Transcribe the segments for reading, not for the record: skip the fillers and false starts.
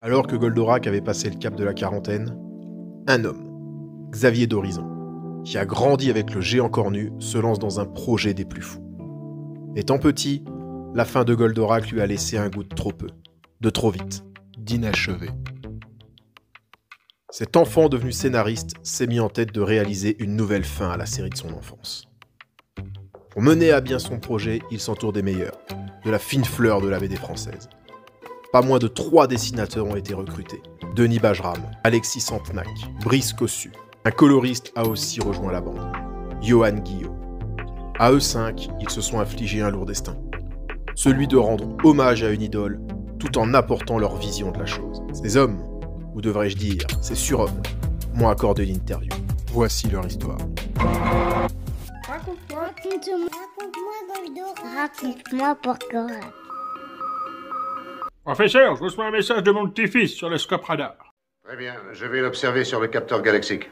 Alors que Goldorak avait passé le cap de la quarantaine, un homme, Xavier d'Horizon, qui a grandi avec le géant cornu, se lance dans un projet des plus fous. Étant petit, la fin de Goldorak lui a laissé un goût de trop peu, de trop vite, d'inachevé. Cet enfant devenu scénariste s'est mis en tête de réaliser une nouvelle fin à la série de son enfance. Pour mener à bien son projet, il s'entoure des meilleurs, de la fine fleur de la BD française. Pas moins de 3 dessinateurs ont été recrutés. Denis Bajram, Alexis Santenac, Brice Cossu. Un coloriste a aussi rejoint la bande, Johan Guillot. À eux 5, ils se sont infligés un lourd destin. Celui de rendre hommage à une idole, tout en apportant leur vision de la chose. Ces hommes, ou devrais-je dire, ces surhommes, m'ont accordé une interview. Voici leur histoire. Raconte-moi pourquoi. Professeur, je reçois un message de mon petit-fils sur le scope radar. Très bien, je vais l'observer sur le capteur galaxique.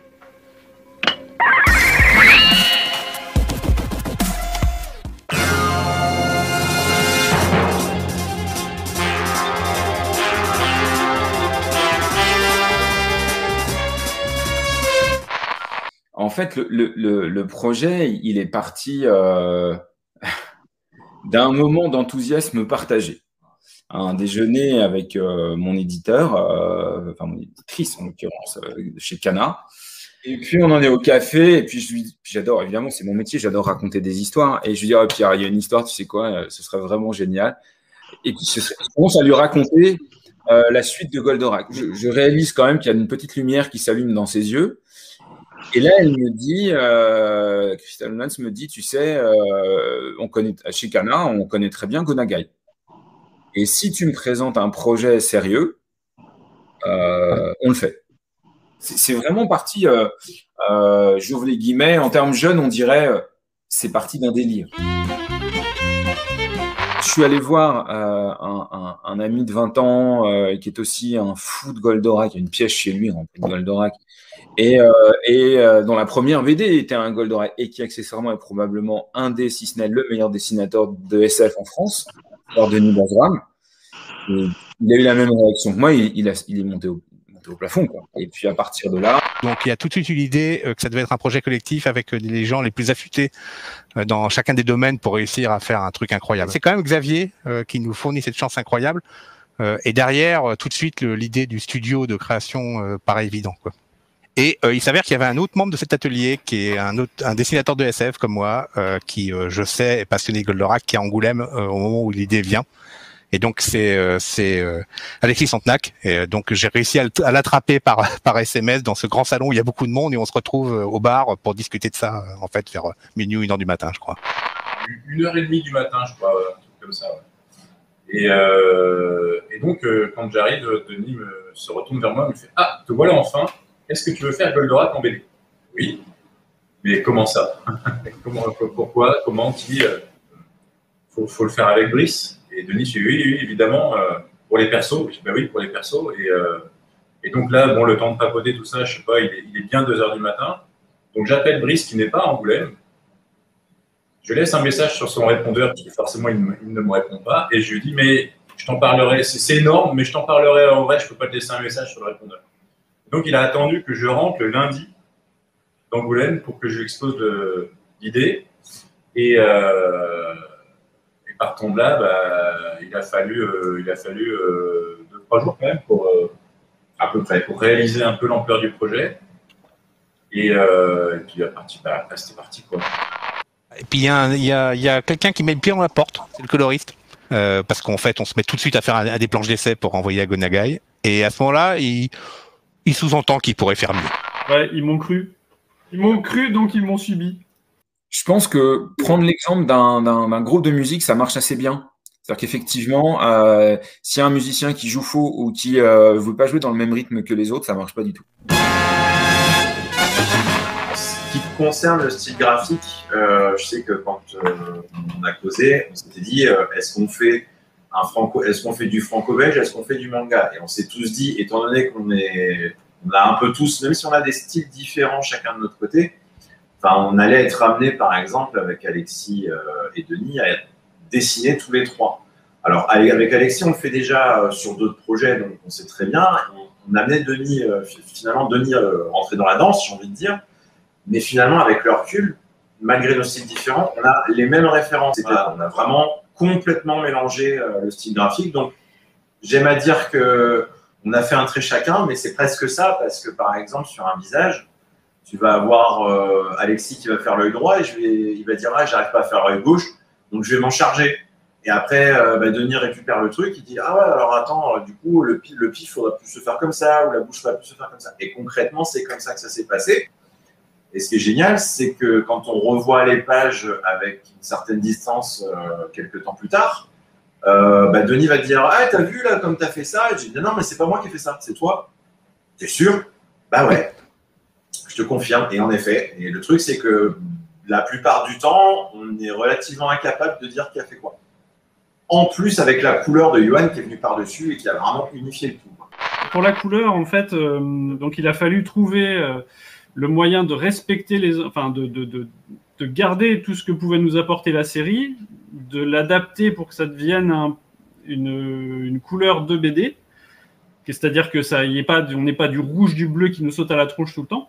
En fait, le projet, il est parti d'un moment d'enthousiasme partagé. Un déjeuner avec mon éditeur, enfin mon éditrice en l'occurrence, chez Cana. Et puis on en est au café, et puis j'adore, évidemment, c'est mon métier, j'adore raconter des histoires. Et je lui dis, oh, Pierre, il y a une histoire, tu sais quoi, ce serait vraiment génial. Et puis je commence à lui raconter la suite de Goldorak. Je réalise quand même qu'il y a une petite lumière qui s'allume dans ses yeux. Et là, elle me dit, Crystal Lance me dit, tu sais, on connaît, chez Cana, on connaît très bien Gonagai. Et si tu me présentes un projet sérieux, on le fait. C'est vraiment parti, j'ouvre les guillemets, en termes jeunes, on dirait, c'est parti d'un délire. Je suis allé voir un ami de 20 ans qui est aussi un fou de Goldorak, il y a une pièce chez lui remplie de Goldorak, et dont la première BD était un Goldorak, et qui accessoirement est probablement un des, si ce n'est le meilleur dessinateur de SF en France, par Denis Bajram. Il a eu la même réaction que moi, il est monté au plafond, quoi. Et puis à partir de là... Donc il y a tout de suite eu l'idée que ça devait être un projet collectif avec les gens les plus affûtés dans chacun des domaines pour réussir à faire un truc incroyable. C'est quand même Xavier qui nous fournit cette chance incroyable. Et derrière, tout de suite, l'idée du studio de création paraît évident, quoi. Et il s'avère qu'il y avait un autre membre de cet atelier qui est un dessinateur de SF comme moi, qui, je sais, est passionné de Goldorak, qui est à Angoulême au moment où l'idée vient. Et donc c'est Alexis Santenac. Et donc j'ai réussi à l'attraper par SMS dans ce grand salon où il y a beaucoup de monde, et on se retrouve au bar pour discuter de ça, en fait, vers minuit ou 1h du matin, je crois. 1h30 du matin, je crois, un truc comme ça. Ouais. Et donc, quand j'arrive, Denis se retourne vers moi et me fait « Ah, te voilà enfin, est-ce que tu veux faire Goldorak en BD ?» Oui. Mais comment ça? Pourquoi? Comment? Qui? Faut le faire avec Brice. Et Denis dit oui, évidemment, pour les persos. Je dis, bah oui, pour les persos. Et donc là, bon, le temps de papoter, tout ça, je sais pas, il est bien 2h du matin. Donc j'appelle Brice, qui n'est pas à Angoulême. Je laisse un message sur son répondeur, qui forcément, il ne me répond pas. Et je lui dis, mais je t'en parlerai, c'est énorme, mais je t'en parlerai en vrai, je peux pas te laisser un message sur le répondeur. Donc il a attendu que je rentre le lundi d'Angoulême pour que je lui expose l'idée. Et partant de là, bah, il a fallu 2-3 jours quand même à peu près, pour réaliser un peu l'ampleur du projet. Et puis après, c'était parti, quoi. Et puis il y a quelqu'un qui met le pied dans la porte, c'est le coloriste. Parce qu'en fait, on se met tout de suite à faire des planches d'essai pour envoyer à Gonagai. Et à ce moment-là, il sous-entend qu'il pourrait faire mieux. Ouais, ils m'ont cru. Ils m'ont cru, donc ils m'ont subi. Je pense que prendre l'exemple d'un groupe de musique, ça marche assez bien. C'est-à-dire qu'effectivement, s'il y a un musicien qui joue faux ou qui ne veut pas jouer dans le même rythme que les autres, ça ne marche pas du tout. Ce qui concerne le style graphique, je sais que quand on a causé, on s'était dit, est-ce qu'on fait du franco-belge, est-ce qu'on fait du manga? Et on s'est tous dit, étant donné qu'on a un peu tous, même si on a des styles différents chacun de notre côté, on allait être amené, par exemple, avec Alexis et Denis, à dessiner tous les trois. Alors, avec Alexis, on le fait déjà sur d'autres projets, donc on sait très bien. On amenait Denis, finalement, Denis rentrer dans la danse, j'ai envie de dire. Mais finalement, avec le recul, malgré nos styles différents, on a les mêmes références. On a vraiment complètement mélangé le style graphique. Donc, j'aime à dire qu'on a fait un trait chacun, mais c'est presque ça, parce que, par exemple, sur un visage, tu vas avoir Alexis qui va faire l'œil droit et il va dire « Ah, j'arrive pas à faire l'œil gauche, donc je vais m'en charger ». Et après, Denis récupère le truc, il dit « Ah ouais, alors attends, du coup, le pif, il faudra plus se faire comme ça, ou la bouche va plus se faire comme ça ». Et concrètement, c'est comme ça que ça s'est passé. Et ce qui est génial, c'est que quand on revoit les pages avec une certaine distance quelques temps plus tard, Denis va te dire « Ah, t'as vu là, comme t'as fait ça ?» Et j'ai dit « Non, mais c'est pas moi qui ai fait ça, c'est toi. » « T'es sûr ?»« Bah ouais. » Je te confirme. Et en effet, et le truc, c'est que la plupart du temps, on est relativement incapable de dire qui a fait quoi. En plus, avec la couleur de Yoann qui est venue par-dessus et qui a vraiment unifié le tout. Pour la couleur, en fait, donc il a fallu trouver le moyen de respecter de garder tout ce que pouvait nous apporter la série, de l'adapter pour que ça devienne une couleur de BD, c'est-à-dire que on n'ait pas du rouge, du bleu qui nous saute à la tronche tout le temps.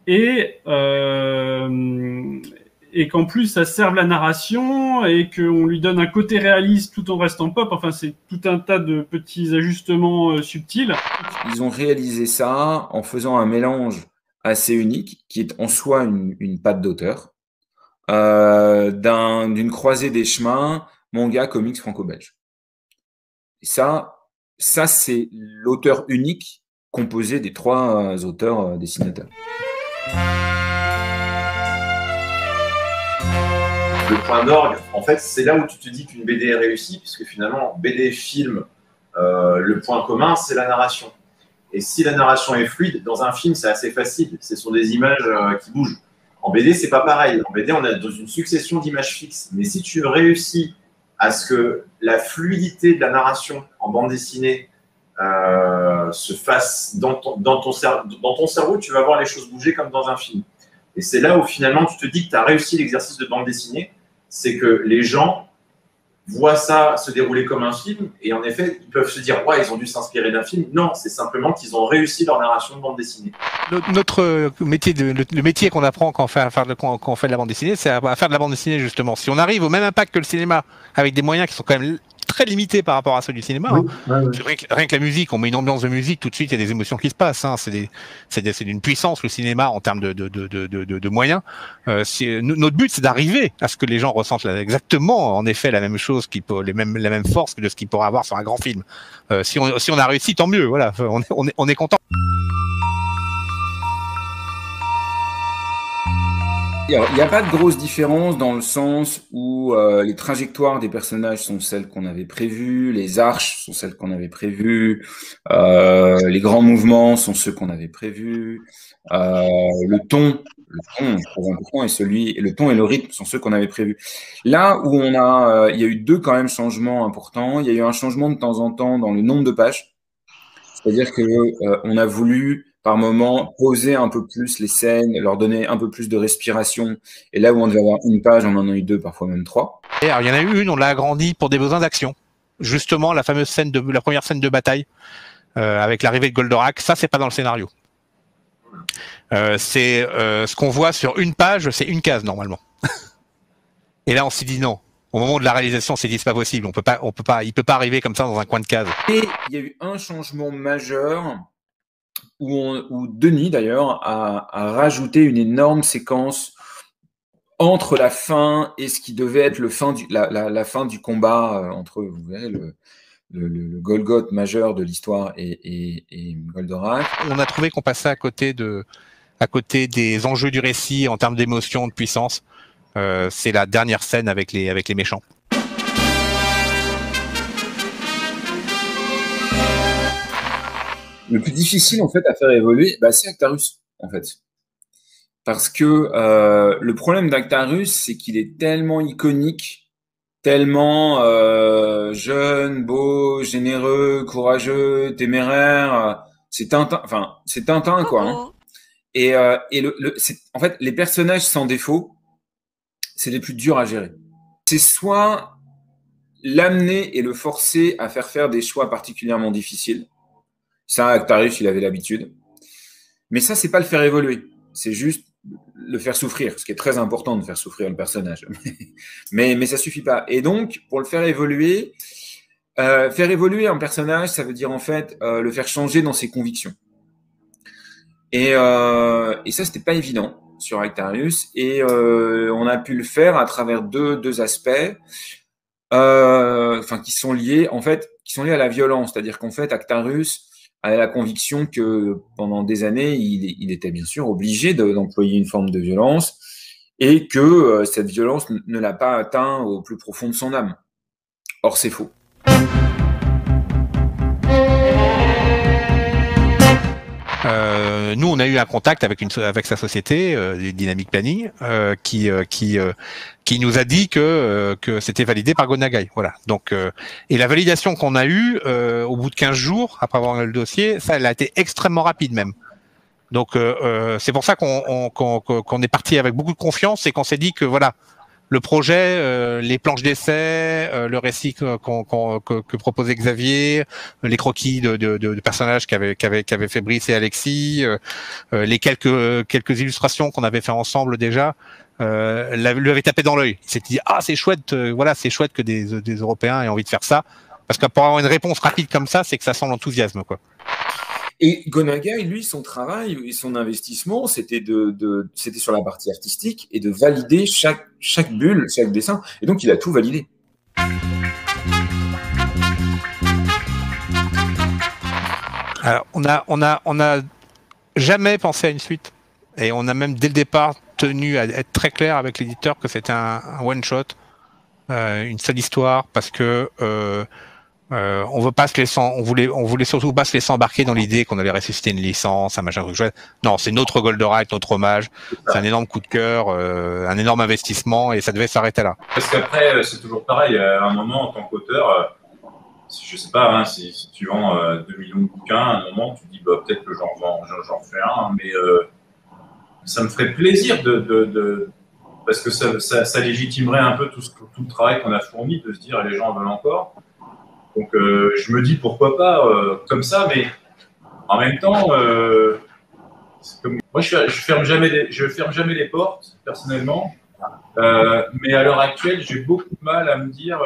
Et qu'en plus ça serve la narration et qu'on lui donne un côté réaliste tout en restant pop. Enfin, c'est tout un tas de petits ajustements subtils. Ils ont réalisé ça en faisant un mélange assez unique qui est en soi une patte d'auteur, d'une croisée des chemins manga, comics franco-belge. Et ça c'est l'auteur unique composé des trois auteurs dessinateurs. Le point d'orgue, en fait, c'est là où tu te dis qu'une BD est réussie, puisque finalement, BD, film, le point commun, c'est la narration. Et si la narration est fluide, dans un film, c'est assez facile. Ce sont des images qui bougent. En BD, c'est pas pareil. En BD, on est dans une succession d'images fixes. Mais si tu réussis à ce que la fluidité de la narration en bande dessinée se fasse dans ton cerveau, tu vas voir les choses bouger comme dans un film. Et c'est là où finalement tu te dis que tu as réussi l'exercice de bande dessinée, c'est que les gens voient ça se dérouler comme un film, et en effet, ils peuvent se dire « Ouais, ils ont dû s'inspirer d'un film ». Non, c'est simplement qu'ils ont réussi leur narration de bande dessinée. Notre métier, le métier qu'on apprend quand on fait de la bande dessinée, c'est à faire de la bande dessinée justement. Si on arrive au même impact que le cinéma, avec des moyens qui sont quand même très limité par rapport à ceux du cinéma. Oui, hein. Ouais. Rien que la musique, on met une ambiance de musique, tout de suite il y a des émotions qui se passent. Hein. C'est d'une puissance le cinéma en termes de moyens. Notre but c'est d'arriver à ce que les gens ressentent exactement, en effet, la même chose, la même force que de ce qu'ils pourraient avoir sur un grand film. Si on a réussi, tant mieux. Voilà, on est content. Il n'y a pas de grosse différence dans le sens où les trajectoires des personnages sont celles qu'on avait prévues, les arches sont celles qu'on avait prévues, les grands mouvements sont ceux qu'on avait prévus, le ton très important, le ton et le rythme sont ceux qu'on avait prévus. Là où il y a eu deux quand même changements importants, il y a eu un changement de temps en temps dans le nombre de pages, c'est-à-dire que on a voulu par moment, poser un peu plus les scènes, leur donner un peu plus de respiration. Et là où on devait avoir une page, on en a eu deux, parfois même trois. Et alors, il y en a eu une, on l'a agrandie pour des besoins d'action. Justement, la fameuse la première scène de bataille avec l'arrivée de Goldorak, ça, c'est pas dans le scénario. C'est ce qu'on voit sur une page, c'est une case normalement. Et là, on s'est dit non. Au moment de la réalisation, on s'est dit c'est pas possible. Il peut pas arriver comme ça dans un coin de case. Et il y a eu un changement majeur. Où Denis, d'ailleurs, a rajouté une énorme séquence entre la fin et ce qui devait être la fin du combat entre, vous verrez, le Golgoth majeur de l'histoire et Goldorak. On a trouvé qu'on passait à côté des enjeux du récit en termes d'émotion, de puissance. C'est la dernière scène avec les méchants. Le plus difficile, en fait, à faire évoluer, c'est Actarus, en fait. Parce que le problème d'Actarus, c'est qu'il est tellement iconique, tellement jeune, beau, généreux, courageux, téméraire. C'est Tintin, quoi. Hein. Et en fait, les personnages sans défaut, c'est les plus durs à gérer. C'est soit l'amener et le forcer à faire des choix particulièrement difficiles. Ça, Actarius, il avait l'habitude. Mais ça, c'est pas le faire évoluer. C'est juste le faire souffrir, ce qui est très important de faire souffrir le personnage. Mais ça suffit pas. Et donc, pour le faire évoluer un personnage, ça veut dire en fait le faire changer dans ses convictions. Et ça, c'était pas évident sur Actarius. Et on a pu le faire à travers deux aspects, qui sont liés à la violence. C'est-à-dire qu'en fait, Actarius avait la conviction que pendant des années, il était bien sûr obligé d'employer une forme de violence et que cette violence ne l'a pas atteint au plus profond de son âme. Or, c'est faux. Nous, on a eu un contact avec sa société, Dynamic Planning, qui nous a dit que c'était validé par Go Nagai. Voilà. Donc, et la validation qu'on a eue au bout de 15 jours après avoir eu le dossier, ça, elle a été extrêmement rapide même. Donc, c'est pour ça qu'on est parti avec beaucoup de confiance et qu'on s'est dit que voilà, le projet, les planches d'essai, le récit que proposait Xavier, les croquis de personnages qu'avaient fait Brice et Alexis, les quelques illustrations qu'on avait fait ensemble déjà, lui avait tapé dans l'œil. Il s'était dit c'est chouette, c'est chouette que des Européens aient envie de faire ça, parce que pour avoir une réponse rapide comme ça, c'est que ça sent l'enthousiasme, quoi. Et Go Nagai, lui, son travail et son investissement, c'était c'était sur la partie artistique et de valider chaque bulle, chaque dessin. Et donc, il a tout validé. Alors, on a jamais pensé à une suite. Et on a même, dès le départ, tenu à être très clair avec l'éditeur que c'était un one-shot, une seule histoire, parce que on voulait surtout pas se laisser embarquer dans l'idée qu'on allait ressusciter une licence, un machin truc chouette. Non, c'est notre Goldorak, notre hommage. C'est un énorme coup de cœur, un énorme investissement, et ça devait s'arrêter là. Parce qu'après, c'est toujours pareil. À un moment, en tant qu'auteur, je sais pas, si tu vends 2 millions de bouquins, à un moment, tu te dis peut-être que j'en fais un, mais ça me ferait plaisir parce que ça légitimerait un peu tout le travail qu'on a fourni, de se dire les gens veulent encore. Donc je me dis pourquoi pas comme ça, mais en même temps, moi je ferme jamais les portes personnellement, mais à l'heure actuelle j'ai beaucoup de mal à me dire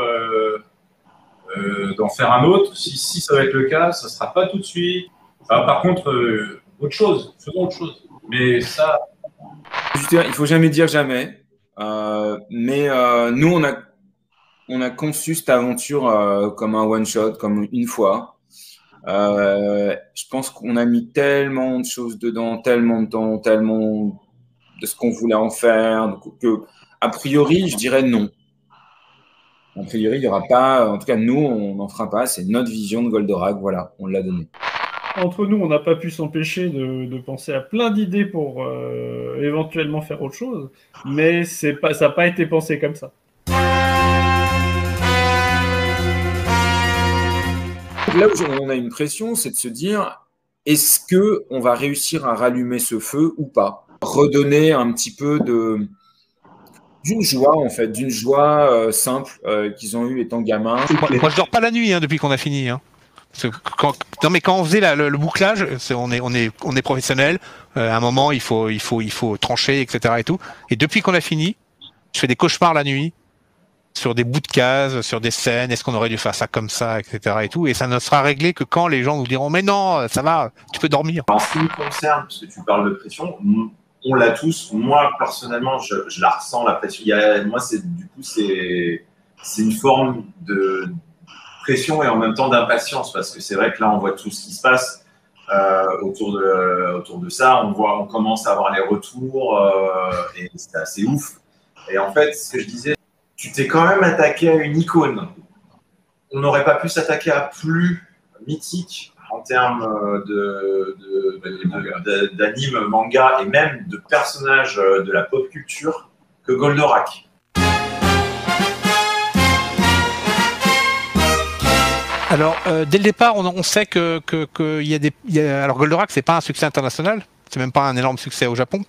d'en faire un autre. Si ça va être le cas, ça sera pas tout de suite. Alors, par contre, faisons autre chose. Mais ça, il faut jamais dire jamais. Mais nous on a conçu cette aventure comme un one-shot, comme une fois. Je pense qu'on a mis tellement de choses dedans, tellement de temps, tellement de ce qu'on voulait en faire, donc que, a priori, je dirais non. A priori, il n'y aura pas, en tout cas, nous, on n'en fera pas. C'est notre vision de Goldorak, voilà, on l'a donné. Entre nous, on n'a pas pu s'empêcher de penser à plein d'idées pour éventuellement faire autre chose, mais ça n'a pas été pensé comme ça. Là où on a une pression, c'est de se dire, est-ce qu'on va réussir à rallumer ce feu ou pas? Redonner un petit peu d'une joie, en fait, d'une joie simple qu'ils ont eue étant gamins. Moi, je dors pas la nuit depuis qu'on a fini. Parce que quand on faisait le bouclage, on est professionnel. À un moment, il faut trancher, etc. et tout. Et depuis qu'on a fini, je fais des cauchemars la nuit sur des bouts de cases, sur des scènes. Est-ce qu'on aurait dû faire ça comme ça, etc. et tout. Et ça ne sera réglé que quand les gens nous diront mais non, ça va, tu peux dormir. En ce qui me concerne, parce que tu parles de pression, on l'a tous. Moi, personnellement, je la ressens, la pression. Moi, c'est une forme de pression et en même temps d'impatience, parce que c'est vrai que là, on voit tout ce qui se passe autour de ça. On commence à avoir les retours et c'est assez ouf. Et en fait, ce que je disais, tu t'es quand même attaqué à une icône. On n'aurait pas pu s'attaquer à plus mythique en termes d'anime, manga et même de personnages de la pop culture que Goldorak. Alors, dès le départ, on sait que y a alors Goldorak, c'est pas un succès international, c'est même pas un énorme succès au Japon.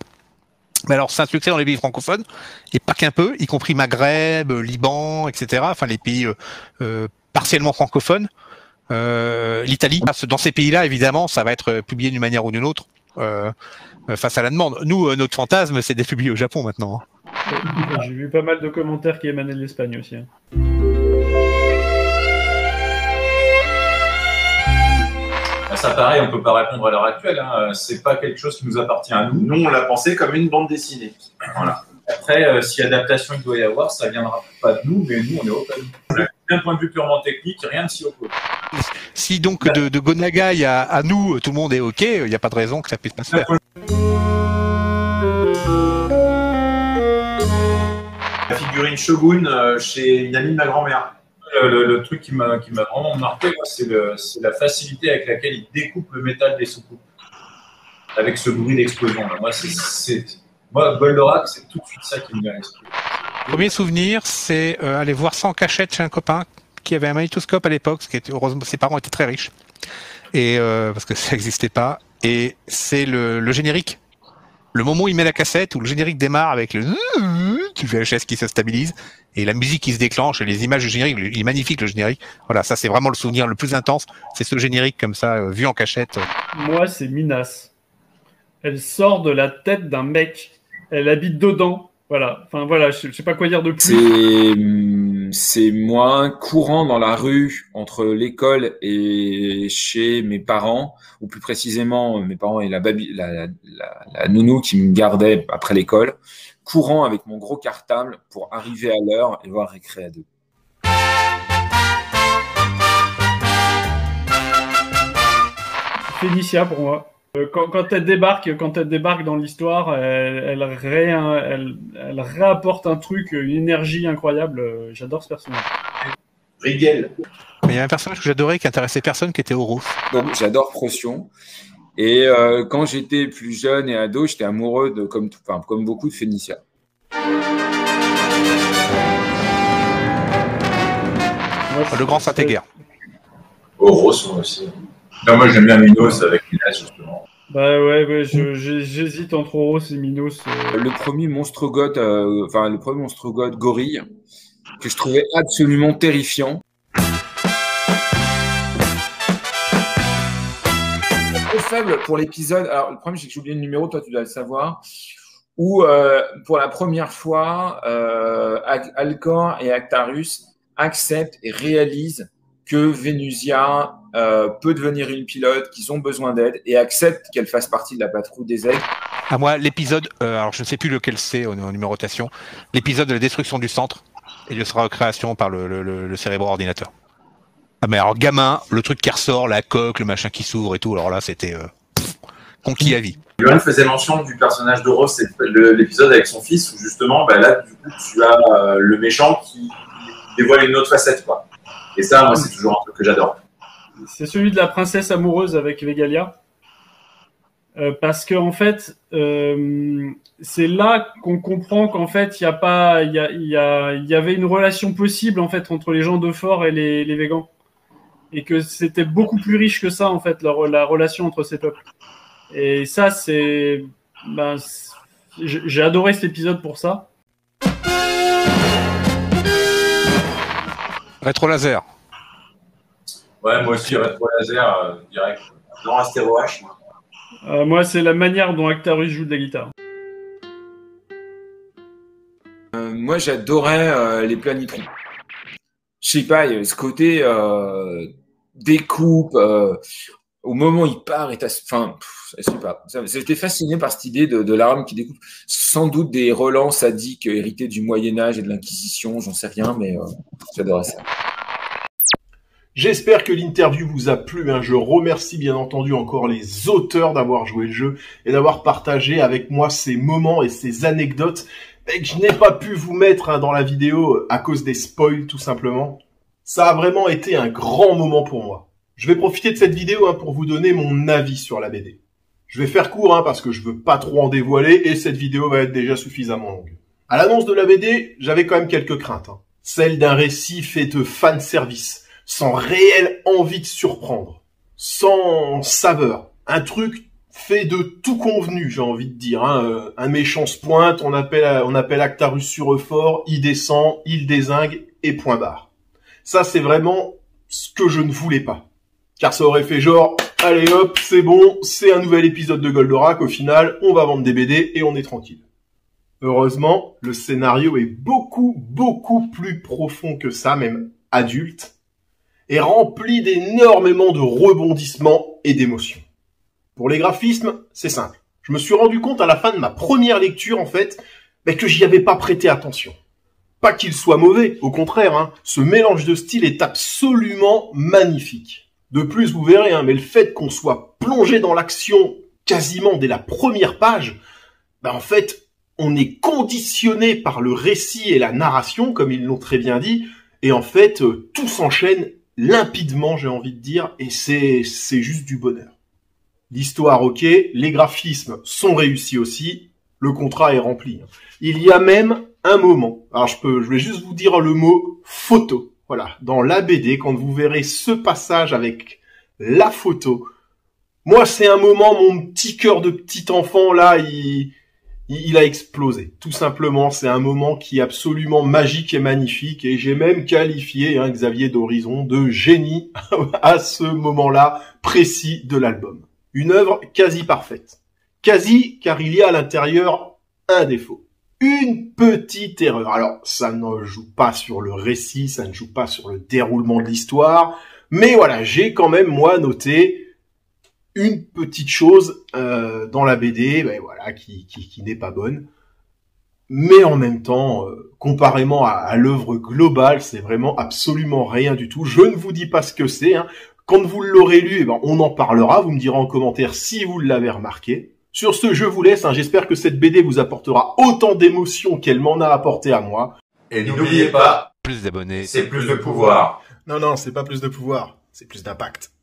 Mais alors, c'est un succès dans les pays francophones, et pas qu'un peu, y compris Maghreb, Liban, etc. Enfin, les pays partiellement francophones. L'Italie, dans ces pays-là, évidemment, ça va être publié d'une manière ou d'une autre face à la demande. Nous, notre fantasme, c'est d'être publié au Japon maintenant. J'ai vu pas mal de commentaires qui émanaient de l'Espagne aussi. Hein. Ça, pareil, on peut pas répondre à l'heure actuelle. Hein. C'est pas quelque chose qui nous appartient à nous. Nous, on l'a pensé comme une bande dessinée. Voilà. Après, si adaptation il doit y avoir, ça viendra pas de nous, mais nous, on est open. D'un point de vue purement technique, rien ne s'y oppose. Si donc de Gonagai à nous, tout le monde est OK, il n'y a pas de raison que ça puisse pas se faire. La figurine Shogun chez une amie de ma grand-mère. Le truc qui m'a vraiment marqué, c'est la facilité avec laquelle il découpe le métal des soucoupes. Avec ce bruit d'explosion. Moi, Goldorak, c'est tout de suite ça qui me vient à l'esprit. Premier souvenir, c'est aller voir ça en cachette chez un copain qui avait un magnétoscope à l'époque, parce que heureusement ses parents étaient très riches, et parce que ça n'existait pas. Et c'est le générique. Le moment où il met la cassette, où le générique démarre avec le VHS qui se stabilise, et la musique qui se déclenche, et les images du générique, il est magnifique le générique. Voilà, ça c'est vraiment le souvenir le plus intense, c'est ce générique comme ça, vu en cachette. Moi, c'est Minas. Elle sort de la tête d'un mec. Elle habite dedans. Voilà. Enfin voilà, je sais pas quoi dire de plus. C'est moi courant dans la rue entre l'école et chez mes parents, ou plus précisément mes parents et la nounou qui me gardait après l'école, courant avec mon gros cartable pour arriver à l'heure et voir Récré à 2. Phénicia pour moi. Quand elle débarque dans l'histoire, elle réapporte un truc, une énergie incroyable. J'adore ce personnage. Rigel. Mais il y a un personnage que j'adorais qui intéressait personne, qui était Oro. Donc j'adore Procyon. Et quand j'étais plus jeune et ado, j'étais amoureux comme beaucoup de Phénicia. Le grand Saint-Éguerre. Oros aussi. Non, moi j'aime bien Minos avec Minas justement. Bah ouais, j'hésite entre Oros et Minos. Le premier monstre god, gorille, que je trouvais absolument terrifiant. Très faible pour l'épisode. Alors le problème c'est que j'ai oublié le numéro, toi tu dois le savoir. Où pour la première fois, Alcor et Actarus acceptent et réalisent que Vénusia peut devenir une pilote, qu'ils ont besoin d'aide, et acceptent qu'elle fasse partie de la patrouille des aigles. À moi, l'épisode, alors je ne sais plus lequel c'est en numérotation, l'épisode de la destruction du centre et de sa recréation par le cérébro ordinateur. Ah mais alors gamin, le truc qui ressort, la coque, le machin qui s'ouvre et tout, alors là c'était conquis à vie. Johan faisait mention du personnage d'Oros, c'est l'épisode avec son fils, où justement, là du coup tu as le méchant qui dévoile une autre facette, quoi. Et ça, moi, c'est toujours un truc que j'adore. C'est celui de la princesse amoureuse avec Vegalia. Parce que en fait, c'est là qu'on comprend qu'en fait, il y avait une relation possible en fait entre les gens de Fort et les végans, et que c'était beaucoup plus riche que ça en fait la relation entre ces peuples. Et ça, j'ai adoré cet épisode pour ça. Rétro laser. Ouais, moi aussi, rétro laser, direct. Non, Astéro H, moi. Moi, c'est la manière dont Actarus joue de la guitare. Moi, j'adorais les planitrons. Je sais pas, il y avait ce côté découpe. Au moment où il part, je sais pas. J'étais fasciné par cette idée de l'arme qui découpe. Sans doute des relents sadiques hérités du Moyen-Âge et de l'Inquisition, j'en sais rien, mais j'adorais ça. J'espère que l'interview vous a plu. Je remercie bien entendu encore les auteurs d'avoir joué le jeu et d'avoir partagé avec moi ces moments et ces anecdotes que je n'ai pas pu vous mettre dans la vidéo à cause des spoils tout simplement. Ça a vraiment été un grand moment pour moi. Je vais profiter de cette vidéo pour vous donner mon avis sur la BD. Je vais faire court parce que je veux pas trop en dévoiler et cette vidéo va être déjà suffisamment longue. À l'annonce de la BD, j'avais quand même quelques craintes. Celle d'un récit fait de fanservice, sans réelle envie de surprendre, sans saveur. Un truc fait de tout convenu, j'ai envie de dire. Hein. Un méchant se pointe, on appelle Actarus sur Euphor, il descend, il dézingue, et point barre. Ça, c'est vraiment ce que je ne voulais pas. Car ça aurait fait genre, allez hop, c'est bon, c'est un nouvel épisode de Goldorak, au final, on va vendre des BD et on est tranquille. Heureusement, le scénario est beaucoup plus profond que ça, même adulte, et rempli d'énormément de rebondissements et d'émotions. Pour les graphismes, c'est simple. Je me suis rendu compte à la fin de ma première lecture, en fait, que j'y avais pas prêté attention. Pas qu'il soit mauvais, au contraire, hein, ce mélange de styles est absolument magnifique. De plus, vous verrez, hein, mais le fait qu'on soit plongé dans l'action quasiment dès la première page, en fait, on est conditionné par le récit et la narration, comme ils l'ont très bien dit, et en fait, tout s'enchaîne limpidement, j'ai envie de dire, et c'est juste du bonheur. L'histoire, ok, les graphismes sont réussis aussi, le contrat est rempli. Il y a même un moment, alors je vais juste vous dire le mot photo. Voilà, dans la BD, quand vous verrez ce passage avec la photo, moi c'est un moment, mon petit cœur de petit enfant là, il a explosé. Tout simplement, c'est un moment qui est absolument magique et magnifique, et j'ai même qualifié Xavier d'Horizon de génie à ce moment-là précis de l'album. Une œuvre quasi parfaite. Quasi, car il y a à l'intérieur un défaut. Une petite erreur. Alors, ça ne joue pas sur le récit, ça ne joue pas sur le déroulement de l'histoire, mais voilà, j'ai quand même, moi, noté une petite chose dans la BD, voilà, qui n'est pas bonne. Mais en même temps, comparément à l'œuvre globale, c'est vraiment absolument rien du tout. Je ne vous dis pas ce que c'est, hein. Quand vous l'aurez lu, on en parlera, vous me direz en commentaire si vous l'avez remarqué. Sur ce, je vous laisse, hein. J'espère que cette BD vous apportera autant d'émotions qu'elle m'en a apporté à moi. Et n'oubliez pas, Plus d'abonnés, c'est plus de pouvoir. Non, c'est pas plus de pouvoir, c'est plus d'impact.